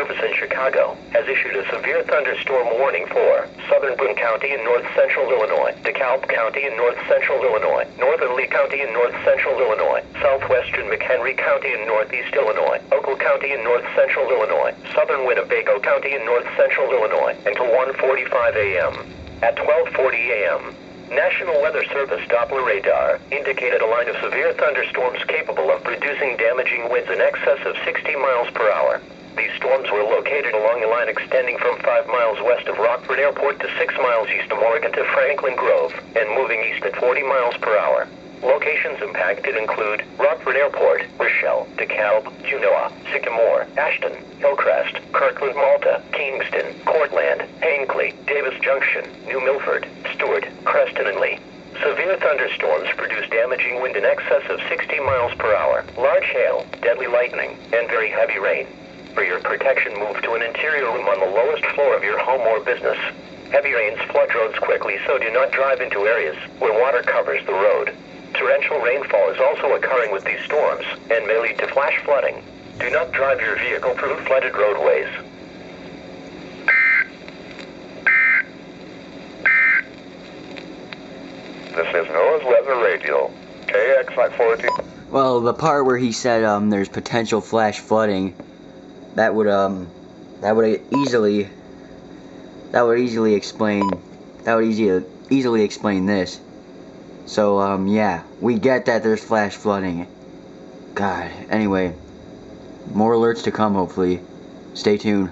Service in Chicago has issued a severe thunderstorm warning for southern Boone County in north-central Illinois, DeKalb County in north-central Illinois, northern Lee County in north-central Illinois, southwestern McHenry County in northeast Illinois, Oakland County in north-central Illinois, southern Winnebago County in north-central Illinois, until 1:45 a.m. At 12:40 a.m., National Weather Service Doppler radar indicated a line of severe thunderstorms capable of producing damaging winds in excess of 60 miles per hour. These storms were located along a line extending from 5 miles west of Rockford Airport to 6 miles east of Oregon to Franklin Grove, and moving east at 40 miles per hour. Locations impacted include Rockford Airport, Rochelle, DeKalb, Juneau, Sycamore, Ashton, Hillcrest, Kirkland, Malta, Kingston, Cortland, Hinckley, Davis Junction, New Milford, Stewart, Creston, and Lee. Severe thunderstorms produce damaging wind in excess of 60 miles per hour, large hail, deadly lightning, and very heavy rain. For your protection, move to an interior room on the lowest floor of your home or business. Heavy rains flood roads quickly, so do not drive into areas where water covers the road. Torrential rainfall is also occurring with these storms and may lead to flash flooding. Do not drive your vehicle through flooded roadways. This is NOAA's Weather Radio, KX-14. Well, the part where he said there's potential flash flooding, that would easily explain this. So yeah, we get that there's flash flooding. God, anyway, more alerts to come hopefully. Stay tuned.